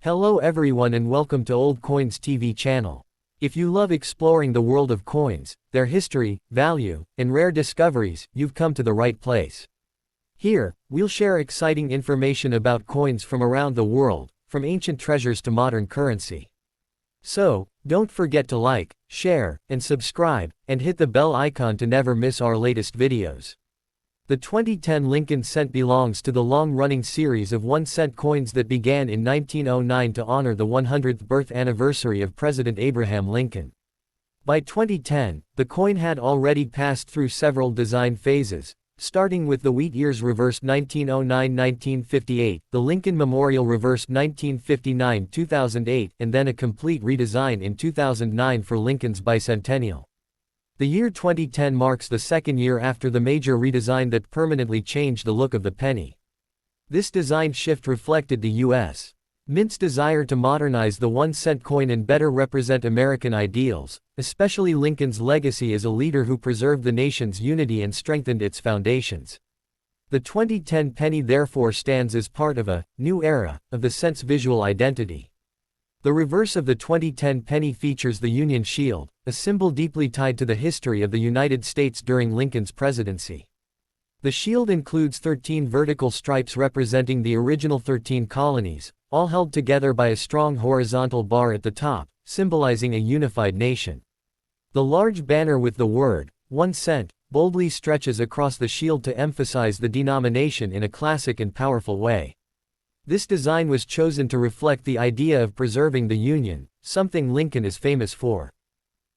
Hello everyone and welcome to Old Coins TV channel. If you love exploring the world of coins, their history, value, and rare discoveries, you've come to the right place. Here, we'll share exciting information about coins from around the world, from ancient treasures to modern currency. So, don't forget to like, share, and subscribe, and hit the bell icon to never miss our latest videos. The 2010 Lincoln cent belongs to the long-running series of 1-cent coins that began in 1909 to honor the 100th birth anniversary of President Abraham Lincoln. By 2010, the coin had already passed through several design phases, starting with the wheat years reversed 1909-1958, the Lincoln Memorial reversed 1959-2008, and then a complete redesign in 2009 for Lincoln's bicentennial. The year 2010 marks the second year after the major redesign that permanently changed the look of the penny. This design shift reflected the U.S. Mint's desire to modernize the 1-cent coin and better represent American ideals, especially Lincoln's legacy as a leader who preserved the nation's unity and strengthened its foundations. The 2010 penny therefore stands as part of a new era of the cent's visual identity. The reverse of the 2010 penny features the Union Shield, a symbol deeply tied to the history of the United States during Lincoln's presidency. The shield includes 13 vertical stripes representing the original 13 colonies, all held together by a strong horizontal bar at the top, symbolizing a unified nation. The large banner with the word, 1 cent, boldly stretches across the shield to emphasize the denomination in a classic and powerful way. This design was chosen to reflect the idea of preserving the Union, something Lincoln is famous for.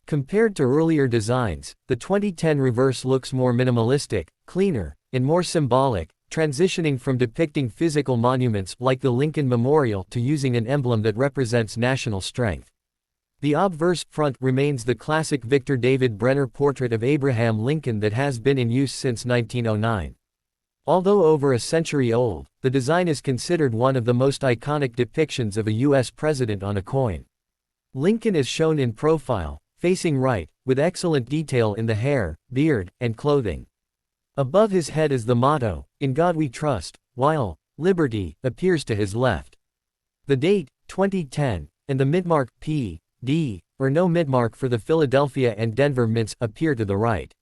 Compared to earlier designs, the 2010 reverse looks more minimalistic, cleaner, and more symbolic, transitioning from depicting physical monuments like the Lincoln Memorial to using an emblem that represents national strength. The obverse front remains the classic Victor David Brenner portrait of Abraham Lincoln that has been in use since 1909. Although over a century old, the design is considered one of the most iconic depictions of a U.S. president on a coin. Lincoln is shown in profile, facing right, with excellent detail in the hair, beard, and clothing. Above his head is the motto, "In God We Trust," while "Liberty" appears to his left. The date, 2010, and the mintmark, P.D., or no mintmark for the Philadelphia and Denver mints, appear to the right.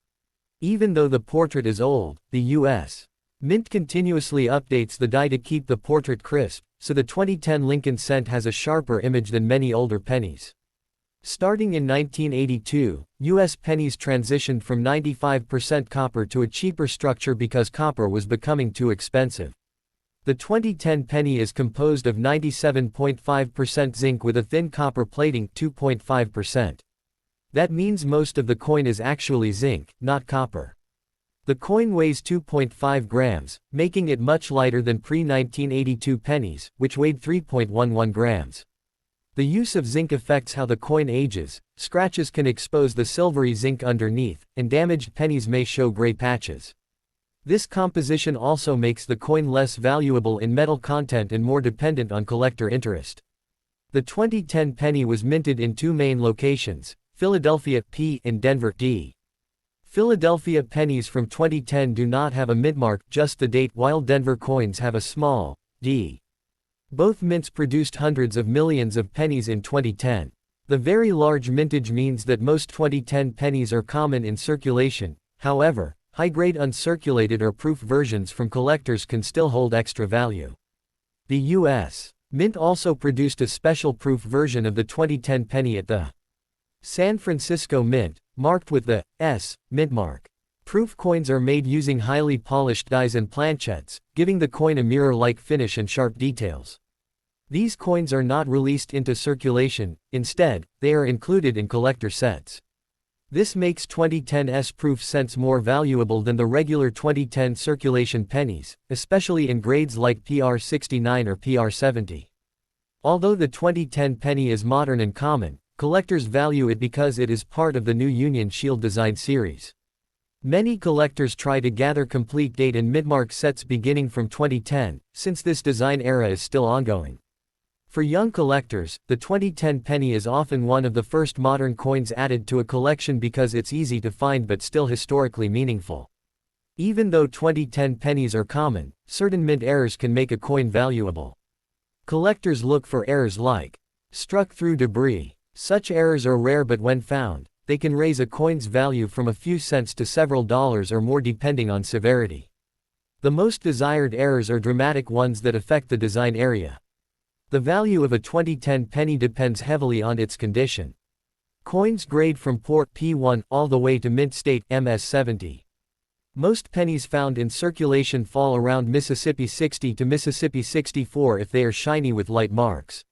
Even though the portrait is old, the U.S. Mint continuously updates the die to keep the portrait crisp, so the 2010 Lincoln cent has a sharper image than many older pennies. Starting in 1982, U.S. pennies transitioned from 95% copper to a cheaper structure because copper was becoming too expensive. The 2010 penny is composed of 97.5% zinc with a thin copper plating, 2.5%. That means most of the coin is actually zinc, not copper. The coin weighs 2.5 grams, making it much lighter than pre-1982 pennies, which weighed 3.11 grams. The use of zinc affects how the coin ages. Scratches can expose the silvery zinc underneath, and damaged pennies may show gray patches. This composition also makes the coin less valuable in metal content and more dependent on collector interest. The 2010 penny was minted in two main locations, Philadelphia, P, and Denver, D. Philadelphia pennies from 2010 do not have a mintmark, just the date, while Denver coins have a small d. Both mints produced hundreds of millions of pennies in 2010. The very large mintage means that most 2010 pennies are common in circulation. However, high-grade uncirculated or proof versions from collectors can still hold extra value. The U.S. Mint also produced a special proof version of the 2010 penny at the San Francisco Mint, marked with the S mintmark. Proof coins are made using highly polished dies and planchettes, giving the coin a mirror-like finish and sharp details. These coins are not released into circulation, instead, they are included in collector sets. This makes 2010's proof cents more valuable than the regular 2010 circulation pennies, especially in grades like PR69 or PR70. Although the 2010 penny is modern and common, collectors value it because it is part of the new Union Shield design series. Many collectors try to gather complete date and mintmark sets beginning from 2010, since this design era is still ongoing. For young collectors, the 2010 penny is often one of the first modern coins added to a collection because it's easy to find but still historically meaningful. Even though 2010 pennies are common, certain mint errors can make a coin valuable. Collectors look for errors like struck through debris. Such errors are rare, but when found, they can raise a coin's value from a few cents to several dollars or more depending on severity. The most desired errors are dramatic ones that affect the design area. The value of a 2010 penny depends heavily on its condition. Coins grade from poor P1 all the way to mint state MS70. Most pennies found in circulation fall around Mississippi 60 to Mississippi 64 if they are shiny with light marks.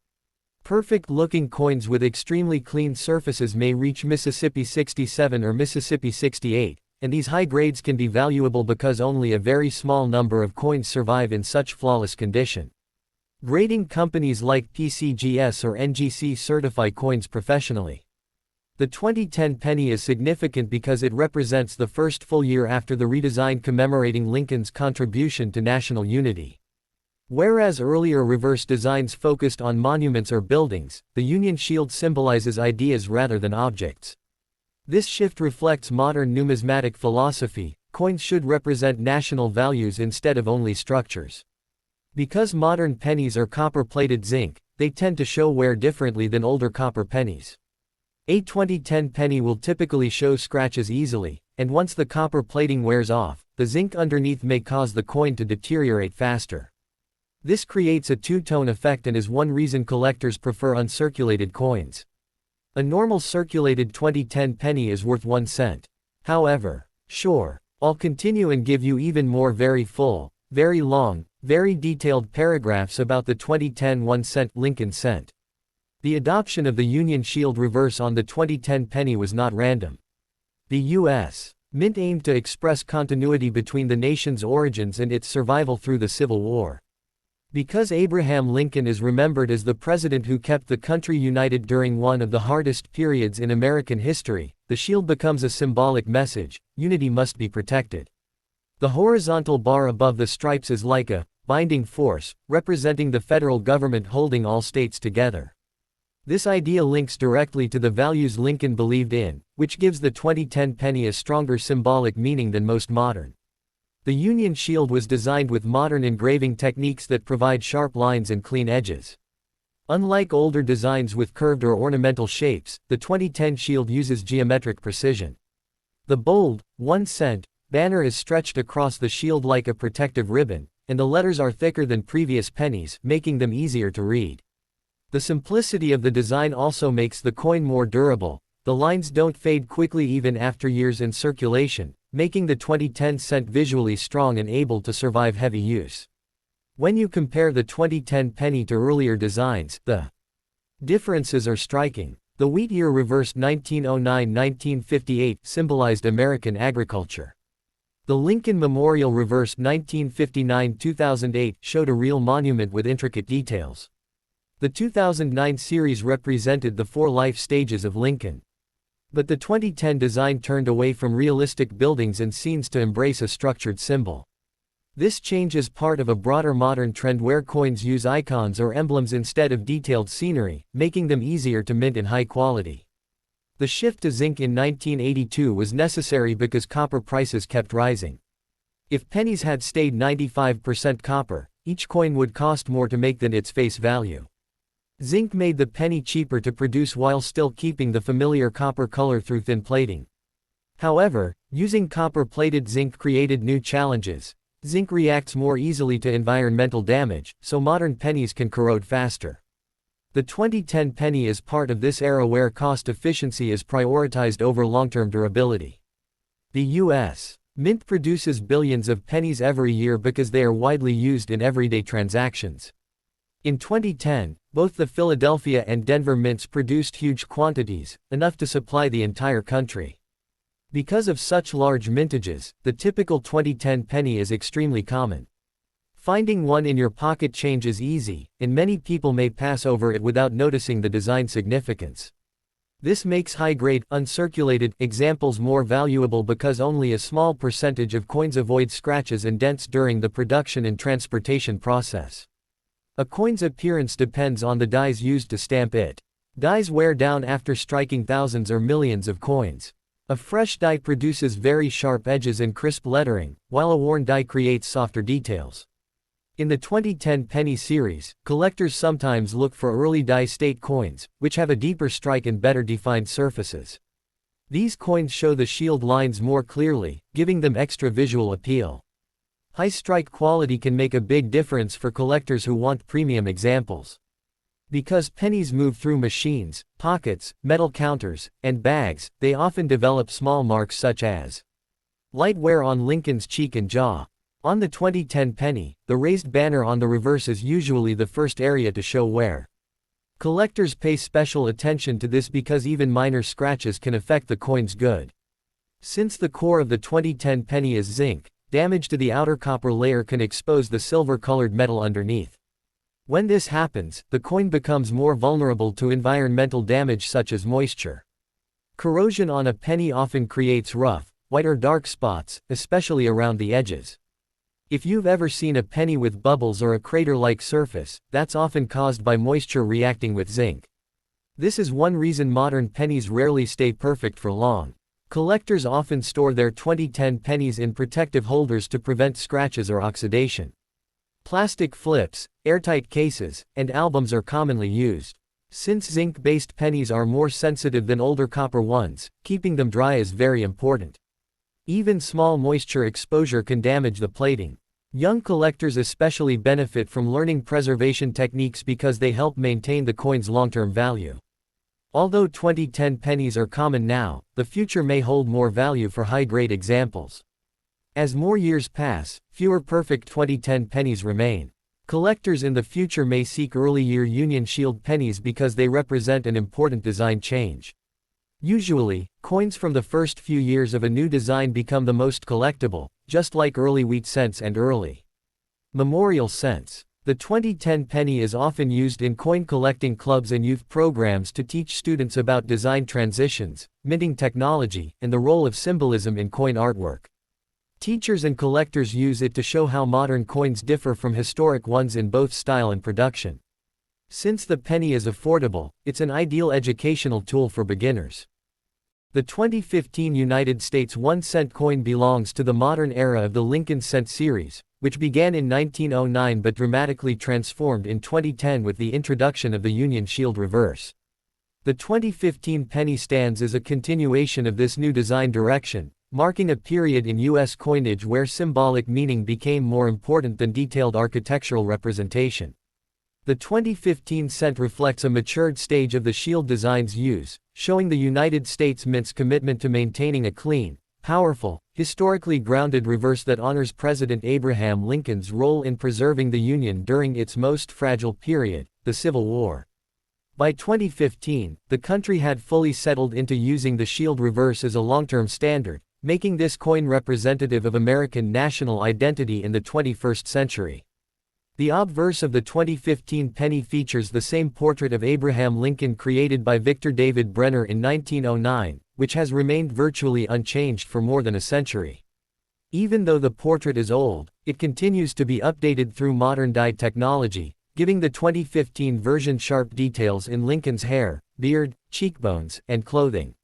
Perfect-looking coins with extremely clean surfaces may reach Mississippi 67 or Mississippi 68, and these high grades can be valuable because only a very small number of coins survive in such flawless condition. Grading companies like PCGS or NGC certify coins professionally. The 2010 penny is significant because it represents the first full year after the redesign commemorating Lincoln's contribution to national unity. Whereas earlier reverse designs focused on monuments or buildings, the Union Shield symbolizes ideas rather than objects. This shift reflects modern numismatic philosophy. Coins should represent national values instead of only structures. Because modern pennies are copper-plated zinc, they tend to show wear differently than older copper pennies. A 2010 penny will typically show scratches easily, and once the copper plating wears off, the zinc underneath may cause the coin to deteriorate faster. This creates a two-tone effect and is one reason collectors prefer uncirculated coins. A normal circulated 2010 penny is worth 1 cent. However, I'll continue and give you even more very full, very long, very detailed paragraphs about the 2010 1 cent Lincoln cent. The adoption of the Union Shield reverse on the 2010 penny was not random. The U.S. Mint aimed to express continuity between the nation's origins and its survival through the Civil War. Because Abraham Lincoln is remembered as the president who kept the country united during one of the hardest periods in American history, the shield becomes a symbolic message: unity must be protected. The horizontal bar above the stripes is like a binding force, representing the federal government holding all states together. This idea links directly to the values Lincoln believed in, which gives the 2010 penny a stronger symbolic meaning than most modern. The Union Shield was designed with modern engraving techniques that provide sharp lines and clean edges. Unlike older designs with curved or ornamental shapes, the 2010 shield uses geometric precision. The bold, 1 cent, banner is stretched across the shield like a protective ribbon, and the letters are thicker than previous pennies, making them easier to read. The simplicity of the design also makes the coin more durable. The lines don't fade quickly even after years in circulation, making the 2010 cent visually strong and able to survive heavy use. When you compare the 2010 penny to earlier designs, the differences are striking. The wheat year reversed 1909-1958 symbolized American agriculture. The Lincoln Memorial reversed 1959-2008 showed a real monument with intricate details. The 2009 series represented the 4 life stages of Lincoln. But the 2010 design turned away from realistic buildings and scenes to embrace a structured symbol. This change is part of a broader modern trend where coins use icons or emblems instead of detailed scenery, making them easier to mint in high quality. The shift to zinc in 1982 was necessary because copper prices kept rising. If pennies had stayed 95% copper, each coin would cost more to make than its face value. Zinc made the penny cheaper to produce while still keeping the familiar copper color through thin plating. However, using copper-plated zinc created new challenges. Zinc reacts more easily to environmental damage, so modern pennies can corrode faster. The 2010 penny is part of this era where cost efficiency is prioritized over long-term durability. The U.S. Mint produces billions of pennies every year because they are widely used in everyday transactions. In 2010, both the Philadelphia and Denver mints produced huge quantities, enough to supply the entire country. Because of such large mintages, the typical 2010 penny is extremely common. Finding one in your pocket change is easy, and many people may pass over it without noticing the design significance. This makes high-grade, uncirculated examples more valuable because only a small percentage of coins avoid scratches and dents during the production and transportation process. A coin's appearance depends on the dies used to stamp it. Dies wear down after striking thousands or millions of coins. A fresh die produces very sharp edges and crisp lettering, while a worn die creates softer details. In the 2010 penny series, collectors sometimes look for early die-state coins, which have a deeper strike and better defined surfaces. These coins show the shield lines more clearly, giving them extra visual appeal. High strike quality can make a big difference for collectors who want premium examples. Because pennies move through machines, pockets, metal counters, and bags, they often develop small marks such as light wear on Lincoln's cheek and jaw. On the 2010 penny, the raised banner on the reverse is usually the first area to show wear. Collectors pay special attention to this because even minor scratches can affect the coin's good. Since the core of the 2010 penny is zinc, damage to the outer copper layer can expose the silver-colored metal underneath. When this happens, the coin becomes more vulnerable to environmental damage such as moisture. Corrosion on a penny often creates rough, white or dark spots, especially around the edges. If you've ever seen a penny with bubbles or a crater-like surface, that's often caused by moisture reacting with zinc. This is one reason modern pennies rarely stay perfect for long. Collectors often store their 2010 pennies in protective holders to prevent scratches or oxidation. Plastic flips, airtight cases, and albums are commonly used. Since zinc-based pennies are more sensitive than older copper ones, keeping them dry is very important. Even small moisture exposure can damage the plating. Young collectors especially benefit from learning preservation techniques because they help maintain the coin's long-term value. Although 2010 pennies are common now, the future may hold more value for high-grade examples. As more years pass, fewer perfect 2010 pennies remain. Collectors in the future may seek early-year Union Shield pennies because they represent an important design change. Usually, coins from the first few years of a new design become the most collectible, just like early wheat cents and early memorial cents. The 2010 penny is often used in coin collecting clubs and youth programs to teach students about design transitions, minting technology, and the role of symbolism in coin artwork. Teachers and collectors use it to show how modern coins differ from historic ones in both style and production. Since the penny is affordable, it's an ideal educational tool for beginners. The 2015 United States 1-cent coin belongs to the modern era of the Lincoln cent series, which began in 1909 but dramatically transformed in 2010 with the introduction of the Union Shield reverse. The 2015 penny stands as a continuation of this new design direction, marking a period in U.S. coinage where symbolic meaning became more important than detailed architectural representation. The 2015 cent reflects a matured stage of the shield design's use, showing the United States Mint's commitment to maintaining a clean, powerful, historically grounded reverse that honors President Abraham Lincoln's role in preserving the Union during its most fragile period, the Civil War. By 2015, the country had fully settled into using the shield reverse as a long-term standard, making this coin representative of American national identity in the 21st century. The obverse of the 2015 penny features the same portrait of Abraham Lincoln created by Victor David Brenner in 1909, which has remained virtually unchanged for more than a century. Even though the portrait is old, it continues to be updated through modern dye technology, giving the 2015 version sharp details in Lincoln's hair, beard, cheekbones, and clothing.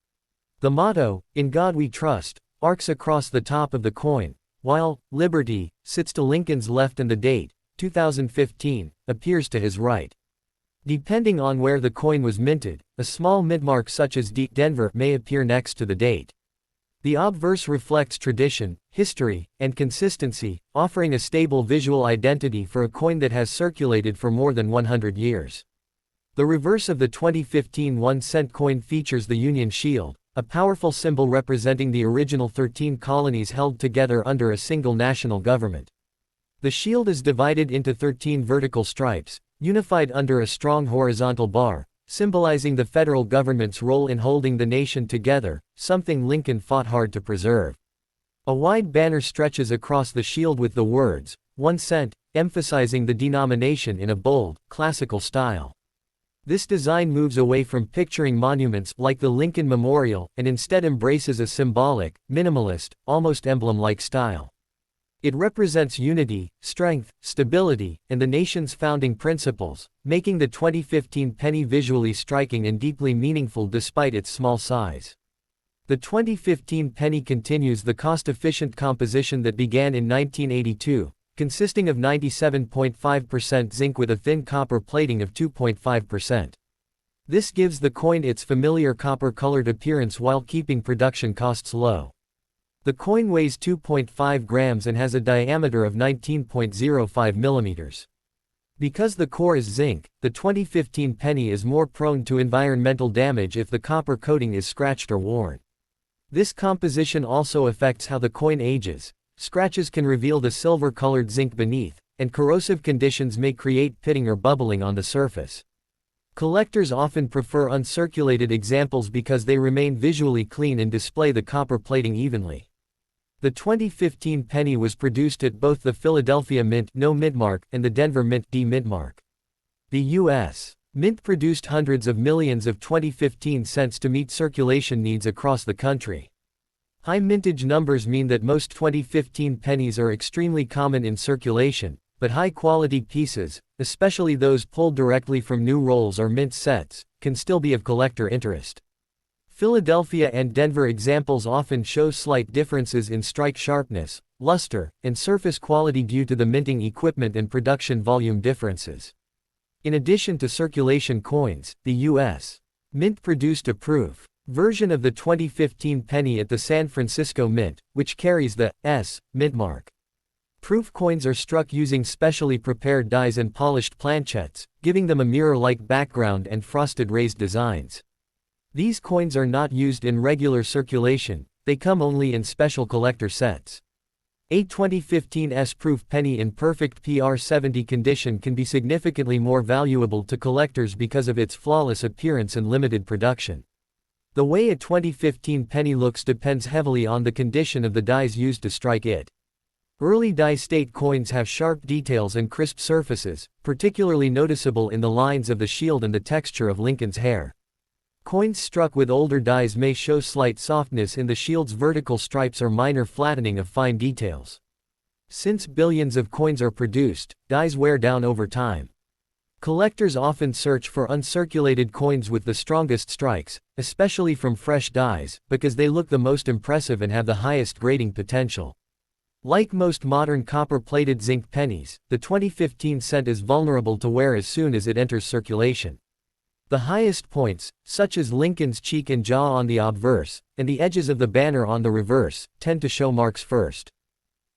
The motto, "In God We Trust," arcs across the top of the coin, while "Liberty" sits to Lincoln's left and the date, 2015, appears to his right. Depending on where the coin was minted, a small mintmark such as D. Denver may appear next to the date. The obverse reflects tradition, history, and consistency, offering a stable visual identity for a coin that has circulated for more than 100 years. The reverse of the 2015 1-cent coin features the Union Shield, a powerful symbol representing the original 13 colonies held together under a single national government. The shield is divided into 13 vertical stripes, unified under a strong horizontal bar, symbolizing the federal government's role in holding the nation together, something Lincoln fought hard to preserve. A wide banner stretches across the shield with the words, 1 cent, emphasizing the denomination in a bold, classical style. This design moves away from picturing monuments like the Lincoln Memorial and instead embraces a symbolic, minimalist, almost emblem-like style. It represents unity, strength, stability, and the nation's founding principles, making the 2015 penny visually striking and deeply meaningful despite its small size. The 2015 penny continues the cost-efficient composition that began in 1982, consisting of 97.5% zinc with a thin copper plating of 2.5%. This gives the coin its familiar copper-colored appearance while keeping production costs low. The coin weighs 2.5 grams and has a diameter of 19.05 millimeters. Because the core is zinc, the 2015 penny is more prone to environmental damage if the copper coating is scratched or worn. This composition also affects how the coin ages. Scratches can reveal the silver-colored zinc beneath, and corrosive conditions may create pitting or bubbling on the surface. Collectors often prefer uncirculated examples because they remain visually clean and display the copper plating evenly. The 2015 penny was produced at both the Philadelphia Mint No Mint Mark and the Denver Mint D Mint Mark. The U.S. Mint produced hundreds of millions of 2015 cents to meet circulation needs across the country. High mintage numbers mean that most 2015 pennies are extremely common in circulation, but high-quality pieces, especially those pulled directly from new rolls or mint sets, can still be of collector interest. Philadelphia and Denver examples often show slight differences in strike sharpness, luster, and surface quality due to the minting equipment and production volume differences. In addition to circulation coins, the U.S. Mint produced a proof version of the 2015 penny at the San Francisco Mint, which carries the S. Mint mark. Proof coins are struck using specially prepared dies and polished planchettes, giving them a mirror-like background and frosted raised designs. These coins are not used in regular circulation, they come only in special collector sets. A 2015 S-proof penny in perfect PR70 condition can be significantly more valuable to collectors because of its flawless appearance and limited production. The way a 2015 penny looks depends heavily on the condition of the dies used to strike it. Early die-state coins have sharp details and crisp surfaces, particularly noticeable in the lines of the shield and the texture of Lincoln's hair. Coins struck with older dies may show slight softness in the shield's vertical stripes or minor flattening of fine details. Since billions of coins are produced, dies wear down over time. Collectors often search for uncirculated coins with the strongest strikes, especially from fresh dies, because they look the most impressive and have the highest grading potential. Like most modern copper-plated zinc pennies, the 2015 cent is vulnerable to wear as soon as it enters circulation. The highest points, such as Lincoln's cheek and jaw on the obverse, and the edges of the banner on the reverse, tend to show marks first.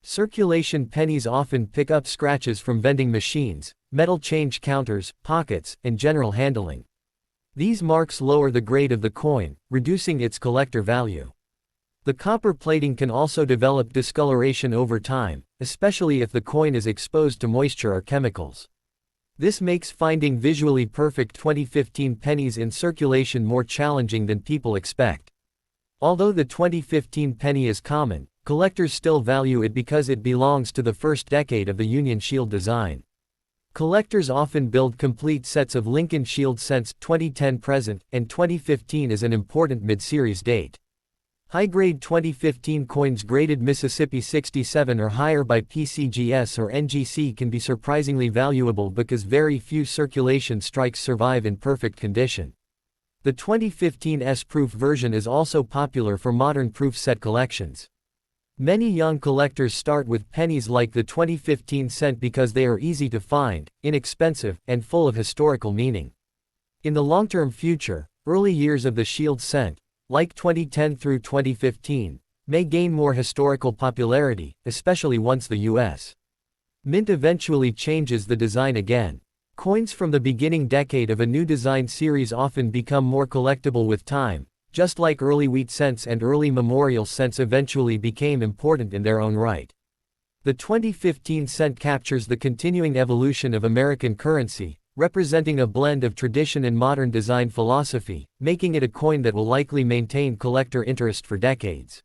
Circulation pennies often pick up scratches from vending machines, metal change counters, pockets, and general handling. These marks lower the grade of the coin, reducing its collector value. The copper plating can also develop discoloration over time, especially if the coin is exposed to moisture or chemicals. This makes finding visually perfect 2015 pennies in circulation more challenging than people expect. Although the 2015 penny is common, collectors still value it because it belongs to the first decade of the Union Shield design. Collectors often build complete sets of Lincoln Shield cents 2010 present, and 2015 is an important mid-series date. High-grade 2015 coins graded Mississippi 67 or higher by PCGS or NGC can be surprisingly valuable because very few circulation strikes survive in perfect condition. The 2015 S-proof version is also popular for modern proof set collections. Many young collectors start with pennies like the 2015 cent because they are easy to find, inexpensive, and full of historical meaning. In the long-term future, early years of the Shield cent, like 2010 through 2015, may gain more historical popularity, especially once the U.S. Mint eventually changes the design again. Coins from the beginning decade of a new design series often become more collectible with time, just like early wheat cents and early memorial cents eventually became important in their own right. The 2015 cent captures the continuing evolution of American currency, representing a blend of tradition and modern design philosophy, making it a coin that will likely maintain collector interest for decades.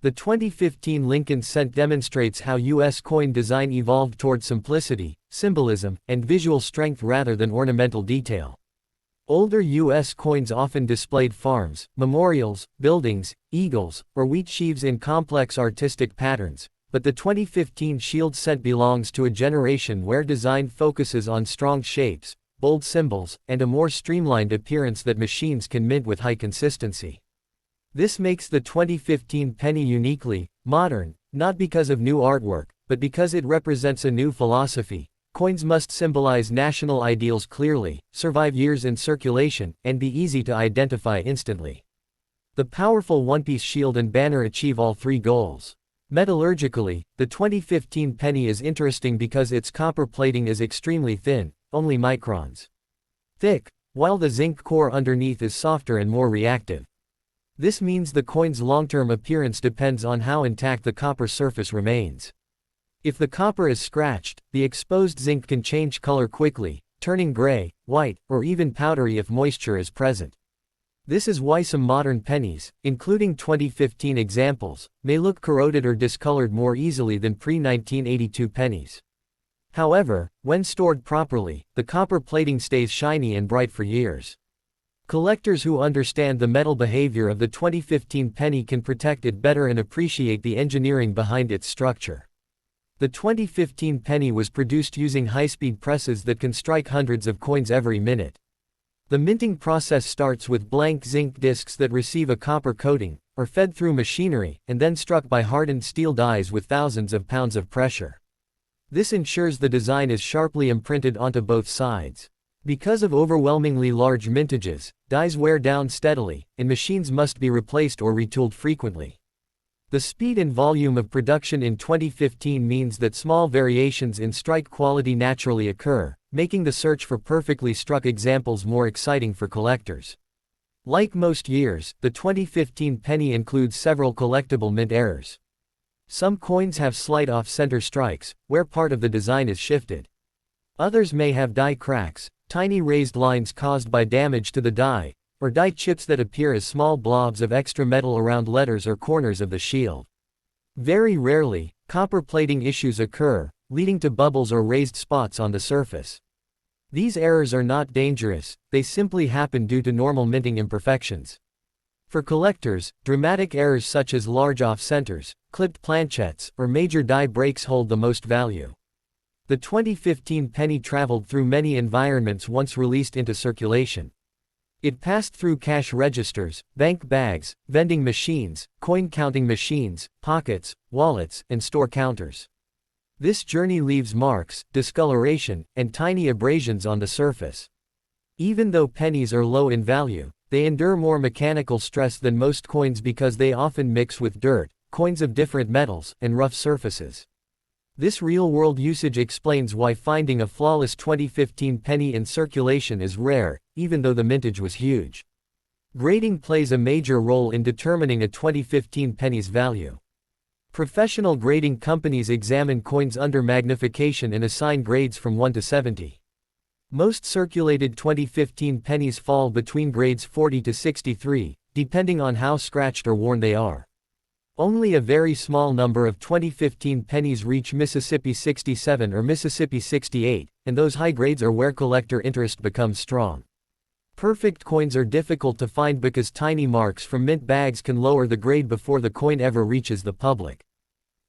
The 2015 Lincoln cent demonstrates how U.S. coin design evolved toward simplicity, symbolism, and visual strength rather than ornamental detail. Older U.S. coins often displayed farms, memorials, buildings, eagles, or wheat sheaves in complex artistic patterns, but the 2015 Shield cent belongs to a generation where design focuses on strong shapes, bold symbols, and a more streamlined appearance that machines can mint with high consistency. This makes the 2015 penny uniquely modern, not because of new artwork, but because it represents a new philosophy. Coins must symbolize national ideals clearly, survive years in circulation, and be easy to identify instantly. The powerful one-piece shield and banner achieve all three goals. Metallurgically, the 2015 penny is interesting because its copper plating is extremely thin, only microns thick, while the zinc core underneath is softer and more reactive. This means the coin's long-term appearance depends on how intact the copper surface remains. If the copper is scratched, the exposed zinc can change color quickly, turning gray, white, or even powdery if moisture is present. This is why some modern pennies, including 2015 examples, may look corroded or discolored more easily than pre-1982 pennies. However, when stored properly, the copper plating stays shiny and bright for years. Collectors who understand the metal behavior of the 2015 penny can protect it better and appreciate the engineering behind its structure. The 2015 penny was produced using high-speed presses that can strike hundreds of coins every minute. The minting process starts with blank zinc discs that receive a copper coating, are fed through machinery, and then struck by hardened steel dies with thousands of pounds of pressure. This ensures the design is sharply imprinted onto both sides. Because of overwhelmingly large mintages, dies wear down steadily, and machines must be replaced or retooled frequently. The speed and volume of production in 2015 means that small variations in strike quality naturally occur, making the search for perfectly struck examples more exciting for collectors. Like most years, the 2015 penny includes several collectible mint errors. Some coins have slight off-center strikes, where part of the design is shifted. Others may have die cracks, tiny raised lines caused by damage to the die, or die chips that appear as small blobs of extra metal around letters or corners of the shield. Very rarely, copper plating issues occur, leading to bubbles or raised spots on the surface. These errors are not dangerous, they simply happen due to normal minting imperfections. For collectors, dramatic errors such as large off-centers, clipped planchettes, or major die breaks hold the most value. The 2015 penny traveled through many environments once released into circulation. It passed through cash registers, bank bags, vending machines, coin counting machines, pockets, wallets, and store counters. This journey leaves marks, discoloration, and tiny abrasions on the surface. Even though pennies are low in value, they endure more mechanical stress than most coins because they often mix with dirt, coins of different metals, and rough surfaces. This real-world usage explains why finding a flawless 2015 penny in circulation is rare, even though the mintage was huge. Grading plays a major role in determining a 2015 penny's value. Professional grading companies examine coins under magnification and assign grades from 1 to 70. Most circulated 2015 pennies fall between grades 40 to 63, depending on how scratched or worn they are. Only a very small number of 2015 pennies reach Mississippi 67 or Mississippi 68, and those high grades are where collector interest becomes strong. Perfect coins are difficult to find because tiny marks from mint bags can lower the grade before the coin ever reaches the public.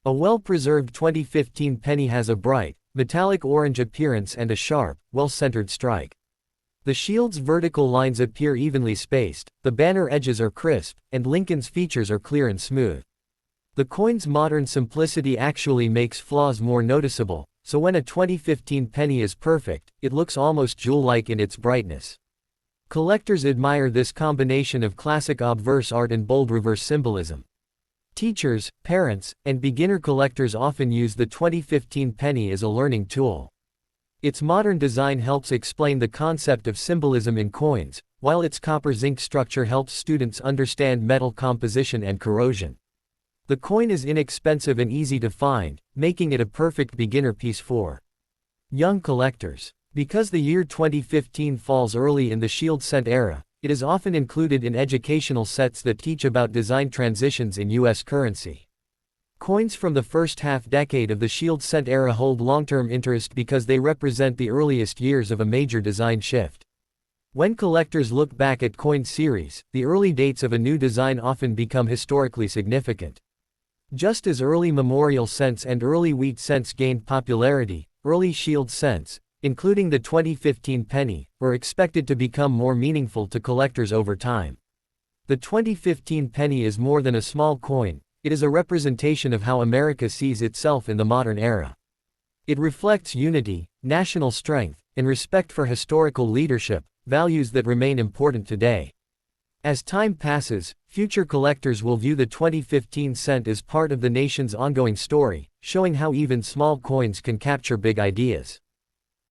A well-preserved 2015 penny has a bright, metallic orange appearance and a sharp, well-centered strike. The shield's vertical lines appear evenly spaced, the banner edges are crisp, and Lincoln's features are clear and smooth. The coin's modern simplicity actually makes flaws more noticeable, so when a 2015 penny is perfect, it looks almost jewel-like in its brightness. Collectors admire this combination of classic obverse art and bold reverse symbolism. Teachers, parents, and beginner collectors often use the 2015 penny as a learning tool. Its modern design helps explain the concept of symbolism in coins, while its copper-zinc structure helps students understand metal composition and corrosion. The coin is inexpensive and easy to find, making it a perfect beginner piece for young collectors. Because the year 2015 falls early in the shield cent era, it is often included in educational sets that teach about design transitions in U.S. currency. Coins from the first half-decade of the shield cent era hold long-term interest because they represent the earliest years of a major design shift. When collectors look back at coin series, the early dates of a new design often become historically significant. Just as early memorial cents and early wheat cents gained popularity, early shield cents, including the 2015 penny, were expected to become more meaningful to collectors over time. The 2015 penny is more than a small coin, It is a representation of how America sees itself in the modern era. It reflects unity, national strength, and respect for historical leadership, values that remain important today. As time passes, future collectors will view the 2015 cent as part of the nation's ongoing story, showing how even small coins can capture big ideas.